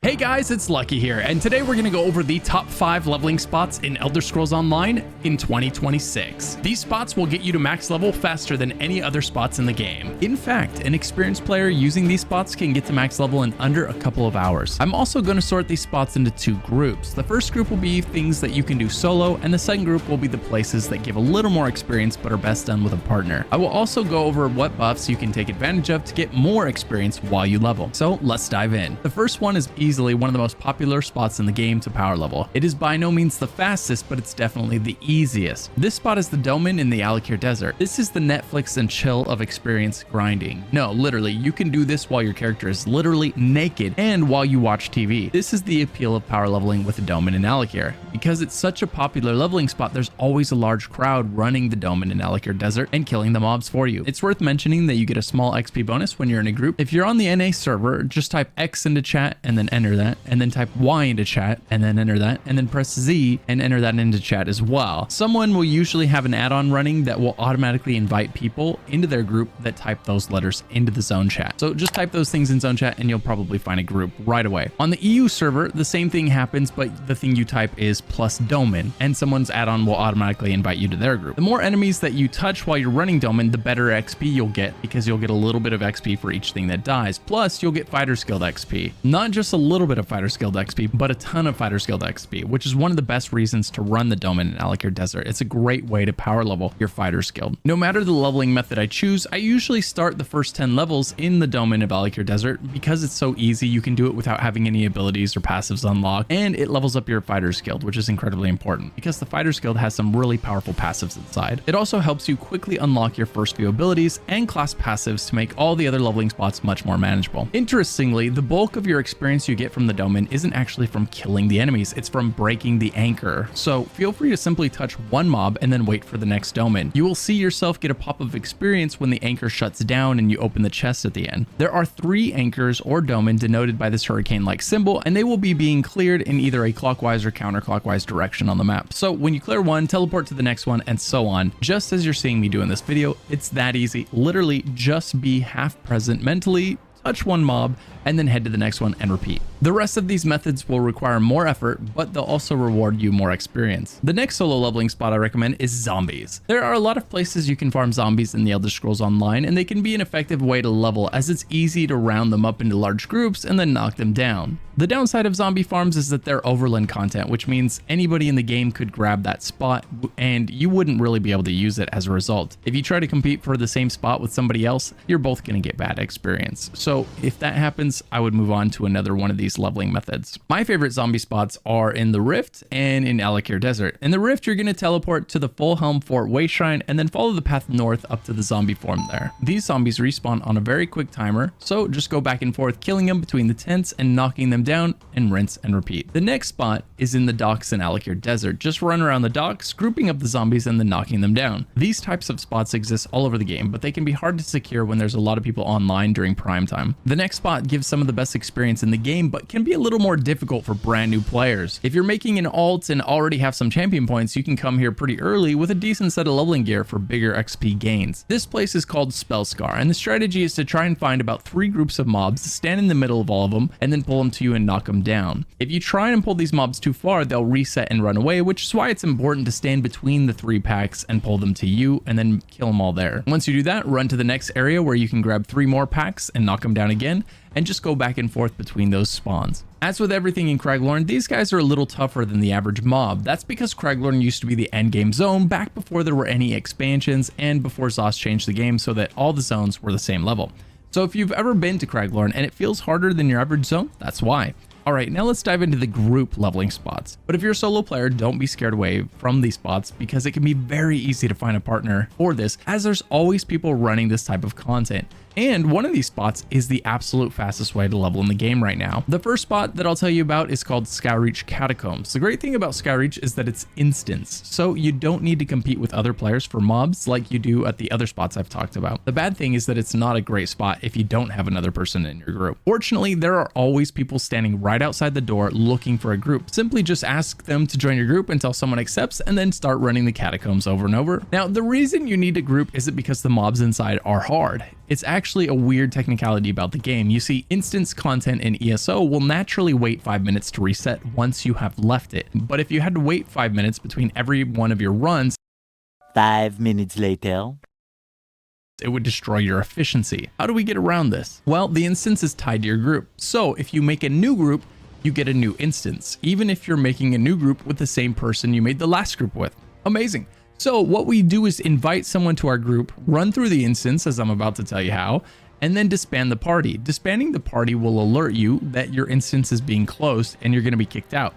Hey guys, it's Lucky here, and today we're gonna go over the top 5 leveling spots in Elder Scrolls Online in 2026. These spots will get you to max level faster than any other spots in the game. In fact, an experienced player using these spots can get to max level in under a couple of hours. I'm also gonna sort these spots into 2 groups. The first group will be things that you can do solo, and the second group will be the places that give a little more experience but are best done with a partner. I will also go over what buffs you can take advantage of to get more experience while you level. So let's dive in. The first one is easily one of the most popular spots in the game to power level. It is by no means the fastest, but it's definitely the easiest. This spot is the Domain in the LUCKYGHOST Desert. This is the Netflix and chill of experience grinding. No, literally, you can do this while your character is literally naked and while you watch TV. This is the appeal of power leveling with the Domain in LUCKYGHOST. Because it's such a popular leveling spot, there's always a large crowd running the Domain in LUCKYGHOST Desert and killing the mobs for you. It's worth mentioning that you get a small XP bonus when you're in a group. If you're on the NA server, just type X into chat and then enter that, and then type Y into chat and then enter that, and then press Z and enter that into chat as well. Someone will usually have an add-on running that will automatically invite people into their group that type those letters into the zone chat. So just type those things in zone chat and you'll probably find a group right away. On the EU server, the same thing happens, but the thing you type is plus Domain, and someone's add-on will automatically invite you to their group. The more enemies that you touch while you're running Domain, the better XP you'll get, because you'll get a little bit of XP for each thing that dies. Plus, you'll get fighter skilled XP. Not just a little bit of fighter skilled XP, but a ton of fighter skilled XP, which is one of the best reasons to run the Domain in LUCKYGHOST Desert. It's a great way to power level your fighter skilled. No matter the leveling method I choose, I usually start the first 10 levels in the Domain of LUCKYGHOST Desert because it's so easy. You can do it without having any abilities or passives unlocked, and it levels up your fighter skilled, which is incredibly important because the fighter skilled has some really powerful passives inside. It also helps you quickly unlock your first few abilities and class passives to make all the other leveling spots much more manageable. Interestingly, the bulk of your experience you get from the Domain isn't actually from killing the enemies, it's from breaking the anchor. So feel free to simply touch one mob and then wait for the next Domain. You will see yourself get a pop of experience when the anchor shuts down and you open the chest at the end. There are 3 anchors or Domain denoted by this hurricane-like symbol, and they will be being cleared in either a clockwise or counterclockwise direction on the map. So when you clear one, teleport to the next one, and so on. Just as you're seeing me do in this video, it's that easy. Literally just be half present mentally, touch one mob, and then head to the next one and repeat. The rest of these methods will require more effort, but they'll also reward you more experience. The next solo leveling spot I recommend is zombies. There are a lot of places you can farm zombies in the Elder Scrolls Online, and they can be an effective way to level as it's easy to round them up into large groups and then knock them down. The downside of zombie farms is that they're overland content, which means anybody in the game could grab that spot and you wouldn't really be able to use it as a result. If you try to compete for the same spot with somebody else, you're both going to get bad experience. So if that happens, I would move on to another one of these leveling methods. My favorite zombie spots are in the Rift and in LUCKYGHOST Desert. In the Rift, you're going to teleport to the Full Helm Fort Way Shrine and then follow the path north up to the zombie form there. These zombies respawn on a very quick timer, so just go back and forth killing them between the tents and knocking them down, and rinse and repeat. The next spot is in the docks in LUCKYGHOST Desert. Just run around the docks, grouping up the zombies and then knocking them down. These types of spots exist all over the game, but they can be hard to secure when there's a lot of people online during prime time. The next spot gives some of the best experience in the game, but can be a little more difficult for brand new players. If you're making an alt and already have some champion points, you can come here pretty early with a decent set of leveling gear for bigger XP gains. This place is called Spellscar, and the strategy is to try and find about 3 groups of mobs, stand in the middle of all of them, and then pull them to you and knock them down. If you try and pull these mobs too far, they'll reset and run away, which is why it's important to stand between the 3 packs and pull them to you and then kill them all there. Once you do that, run to the next area where you can grab 3 more packs and knock them down again, and just go back and forth between those spawns. As with everything in Craglorn, these guys are a little tougher than the average mob. That's because Craglorn used to be the endgame zone back before there were any expansions and before ZOS changed the game so that all the zones were the same level. So if you've ever been to Craglorn and it feels harder than your average zone, that's why. Alright, now let's dive into the group leveling spots. But if you're a solo player, don't be scared away from these spots because it can be very easy to find a partner for this, as there's always people running this type of content. And one of these spots is the absolute fastest way to level in the game right now. The first spot that I'll tell you about is called Skyreach Catacombs. The great thing about Skyreach is that it's instance, so you don't need to compete with other players for mobs like you do at the other spots I've talked about. The bad thing is that it's not a great spot if you don't have another person in your group. Fortunately, there are always people standing right outside the door looking for a group. Simply just ask them to join your group until someone accepts and then start running the catacombs over and over. Now, the reason you need a group isn't because the mobs inside are hard. It's actually a weird technicality about the game. You see, instance content in ESO will naturally wait 5 minutes to reset once you have left it. But if you had to wait 5 minutes between every one of your runs, 5 minutes later, it would destroy your efficiency. How do we get around this? Well, the instance is tied to your group. So if you make a new group, you get a new instance, even if you're making a new group with the same person you made the last group with. Amazing. So what we do is invite someone to our group, run through the instance as I'm about to tell you how, and then disband the party. Disbanding the party will alert you that your instance is being closed and you're going to be kicked out.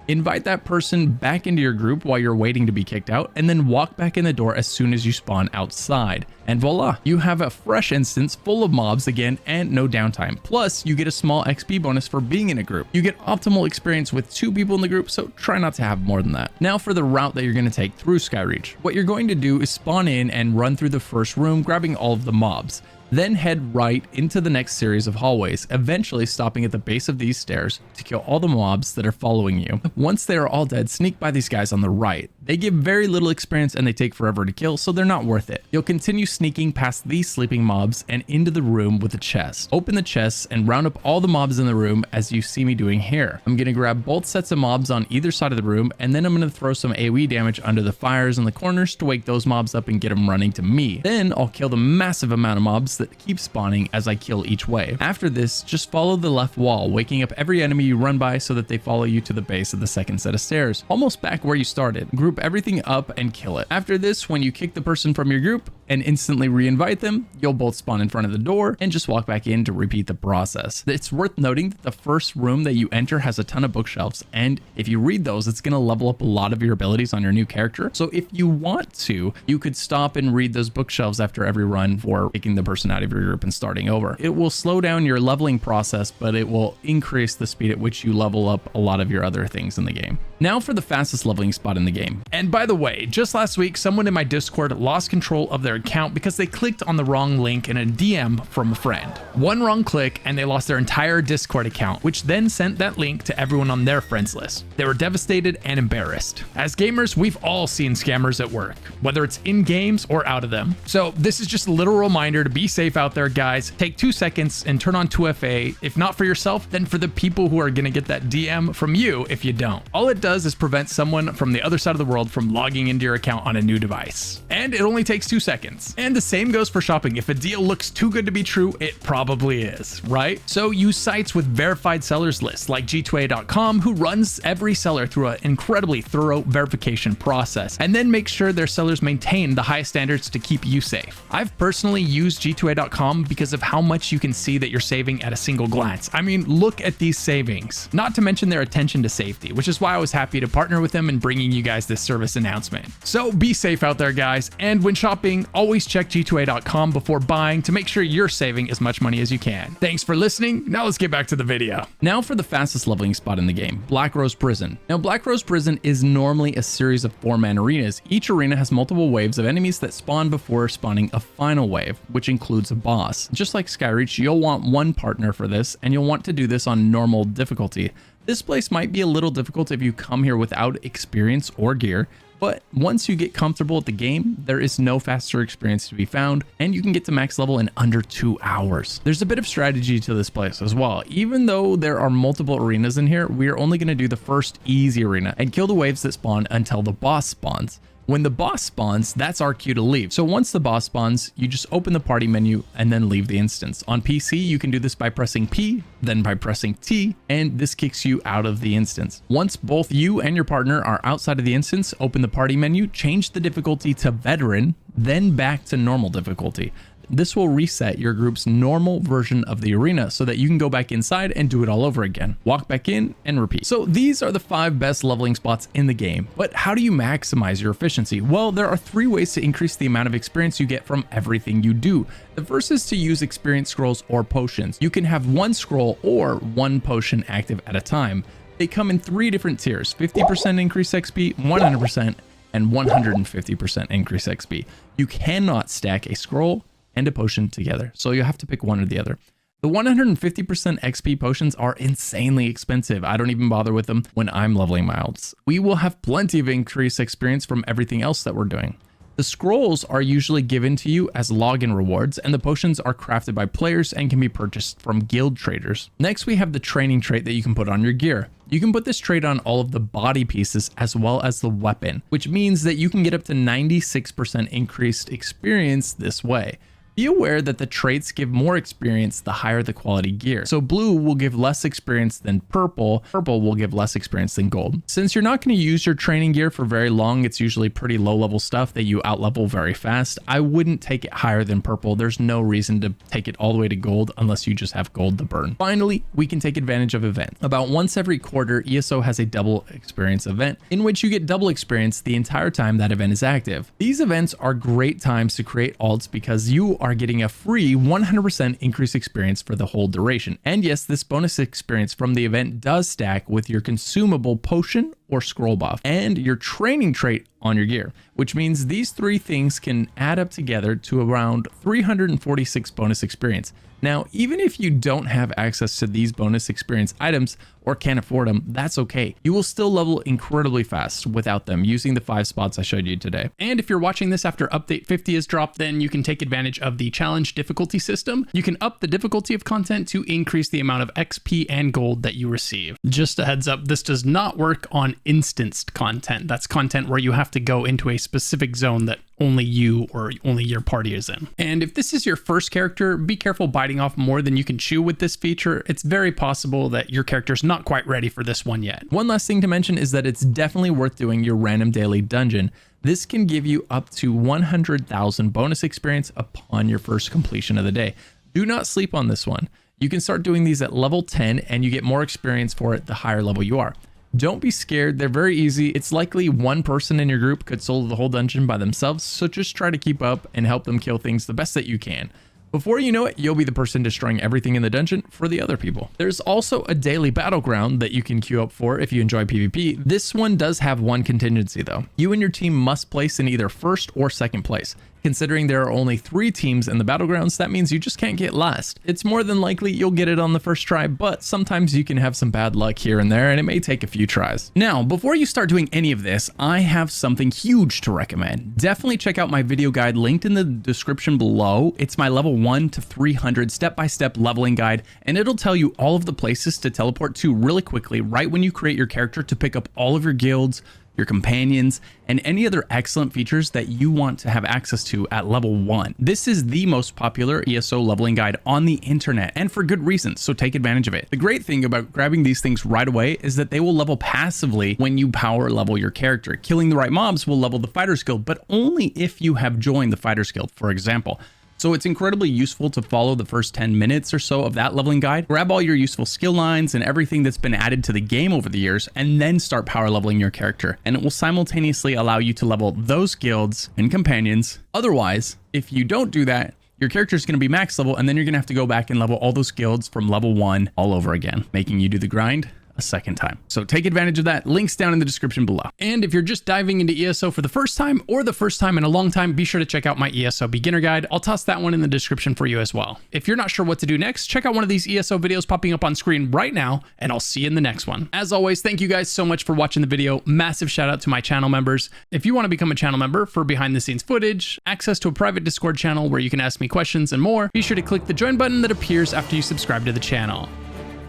Invite that person back into your group while you're waiting to be kicked out, and then walk back in the door as soon as you spawn outside. And voila, you have a fresh instance full of mobs again and no downtime. Plus, you get a small XP bonus for being in a group. You get optimal experience with 2 people in the group, so try not to have more than that. Now for the route that you're going to take through Skyreach. What you're going to do is spawn in and run through the first room, grabbing all of the mobs. Then head right into the next series of hallways, eventually stopping at the base of these stairs to kill all the mobs that are following you. Once they are all dead, sneak by these guys on the right. They give very little experience and they take forever to kill, so they're not worth it. You'll continue sneaking past these sleeping mobs and into the room with a chest. Open the chests and round up all the mobs in the room as you see me doing here. I'm going to grab both sets of mobs on either side of the room, and then I'm going to throw some AoE damage under the fires in the corners to wake those mobs up and get them running to me. Then I'll kill the massive amount of mobs that keep spawning as I kill each wave. After this, just follow the left wall, waking up every enemy you run by so that they follow you to the base of the second set of stairs, almost back where you started. Group everything up and kill it. After this, when you kick the person from your group and instantly re-invite them, you'll both spawn in front of the door and just walk back in to repeat the process. It's worth noting that the first room that you enter has a ton of bookshelves, and if you read those, it's going to level up a lot of your abilities on your new character. So if you want to, you could stop and read those bookshelves after every run for kicking the person out of your group and starting over. It will slow down your leveling process, but it will increase the speed at which you level up a lot of your other things in the game. Now for the fastest leveling spot in the game. And by the way, just last week, someone in my Discord lost control of their account because they clicked on the wrong link in a DM from a friend. One wrong click and they lost their entire Discord account, which then sent that link to everyone on their friends list. They were devastated and embarrassed. As gamers, we've all seen scammers at work, whether it's in games or out of them. So this is just a little reminder to be safe out there, guys. Take 2 seconds and turn on 2FA. If not for yourself, then for the people who are going to get that DM from you if you don't. All it does is prevent someone from the other side of the world from logging into your account on a new device. And it only takes 2 seconds. And the same goes for shopping. If a deal looks too good to be true, it probably is, right? So use sites with verified sellers lists like G2A.com, who runs every seller through an incredibly thorough verification process, and then make sure their sellers maintain the highest standards to keep you safe. I've personally used G2A.com because of how much you can see that you're saving at a single glance. I mean, look at these savings, not to mention their attention to safety, which is why I was happy to partner with them in bringing you guys this service announcement. So be safe out there, guys. And when shopping, always check G2A.com before buying to make sure you're saving as much money as you can. Thanks for listening. Now let's get back to the video. Now for the fastest leveling spot in the game, Black Rose Prison. Now Black Rose Prison is normally a series of 4-man arenas. Each arena has multiple waves of enemies that spawn before spawning a final wave, which includes a boss. Just like Skyreach, you'll want one partner for this, and you'll want to do this on normal difficulty. This place might be a little difficult if you come here without experience or gear, but once you get comfortable with the game, there is no faster experience to be found, and you can get to max level in under 2 hours. There's a bit of strategy to this place as well. Even though there are multiple arenas in here, we are only going to do the first easy arena and kill the waves that spawn until the boss spawns. When the boss spawns, that's our cue to leave. So once the boss spawns, you just open the party menu and then leave the instance. On PC, you can do this by pressing P, then by pressing T, and this kicks you out of the instance. Once both you and your partner are outside of the instance, open the party menu, change the difficulty to veteran, then back to normal difficulty. This will reset your group's normal version of the arena so that you can go back inside and do it all over again. Walk back in and repeat. So these are the 5 best leveling spots in the game. But how do you maximize your efficiency? Well, there are 3 ways to increase the amount of experience you get from everything you do. The first is to use experience scrolls or potions. You can have 1 scroll or 1 potion active at a time. They come in 3 different tiers: 50% increase XP, 100%, and 150% increase XP. You cannot stack a scroll and a potion together, so you have to pick one or the other. The 150% XP potions are insanely expensive. I don't even bother with them when I'm leveling my alts. We will have plenty of increased experience from everything else that we're doing. The scrolls are usually given to you as login rewards, and the potions are crafted by players and can be purchased from guild traders. Next, we have the training trait that you can put on your gear. You can put this trait on all of the body pieces as well as the weapon, which means that you can get up to 96% increased experience this way. Be aware that the traits give more experience the higher the quality gear. So blue will give less experience than purple. Purple will give less experience than gold. Since you're not going to use your training gear for very long, it's usually pretty low level stuff that you outlevel very fast. I wouldn't take it higher than purple. There's no reason to take it all the way to gold unless you just have gold to burn. Finally, we can take advantage of events. About once every quarter, ESO has a double experience event in which you get double experience the entire time that event is active. These events are great times to create alts because you are getting a free 100% increased experience for the whole duration. And yes, this bonus experience from the event does stack with your consumable potion or scroll buff and your training trait on your gear, which means these three things can add up together to around 346 bonus experience. Now, even if you don't have access to these bonus experience items or can't afford them, that's okay. You will still level incredibly fast without them using the 5 spots I showed you today. And if you're watching this after update 50 is dropped, then you can take advantage of the challenge difficulty system. You can up the difficulty of content to increase the amount of XP and gold that you receive. Just a heads up, this does not work on instanced content. That's content where you have to go into a specific zone that only you or only your party is in. And if this is your first character, be careful biting off more than you can chew with this feature. It's very possible that your character's not quite ready for this one yet. One last thing to mention is that it's definitely worth doing your random daily dungeon. This can give you up to 100,000 bonus experience upon your first completion of the day. Do not sleep on this one. You can start doing these at level 10 and you get more experience for it the higher level you are. Don't be scared, they're very easy. It's likely one person in your group could solo the whole dungeon by themselves, so just try to keep up and help them kill things the best that you can. Before you know it, you'll be the person destroying everything in the dungeon for the other people. There's also a daily battleground that you can queue up for if you enjoy PvP. This one does have one contingency though. You and your team must place in either first or second place. Considering there are only 3 teams in the battlegrounds, that means you just can't get last. It's more than likely you'll get it on the first try, but sometimes you can have some bad luck here and there, and it may take a few tries. Now, before you start doing any of this, I have something huge to recommend. Definitely check out my video guide linked in the description below. It's my level 1 to 300 step-by-step leveling guide, and it'll tell you all of the places to teleport to really quickly right when you create your character to pick up all of your guilds, your companions, and any other excellent features that you want to have access to at level 1. This is the most popular ESO leveling guide on the internet, and for good reason, so take advantage of it. The great thing about grabbing these things right away is that they will level passively when you power level your character. Killing the right mobs will level the Fighters Guild, but only if you have joined the Fighters Guild, for example. So it's incredibly useful to follow the first 10 minutes or so of that leveling guide, grab all your useful skill lines and everything that's been added to the game over the years, and then start power leveling your character. And it will simultaneously allow you to level those guilds and companions. Otherwise, if you don't do that, your character is going to be max level, and then you're going to have to go back and level all those guilds from level 1 all over again, making you do the grind a second time. So take advantage of that. Links down in the description below. And if you're just diving into ESO for the first time or the first time in a long time, be sure to check out my ESO beginner guide. I'll toss that one in the description for you as well. If you're not sure what to do next, check out one of these ESO videos popping up on screen right now, and I'll see you in the next one. As always, thank you guys so much for watching the video. Massive shout out to my channel members. If you want to become a channel member for behind the scenes footage, access to a private Discord channel where you can ask me questions and more, be sure to click the join button that appears after you subscribe to the channel.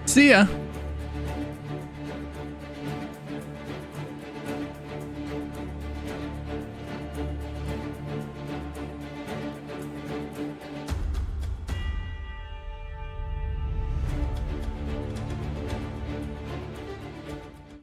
See ya!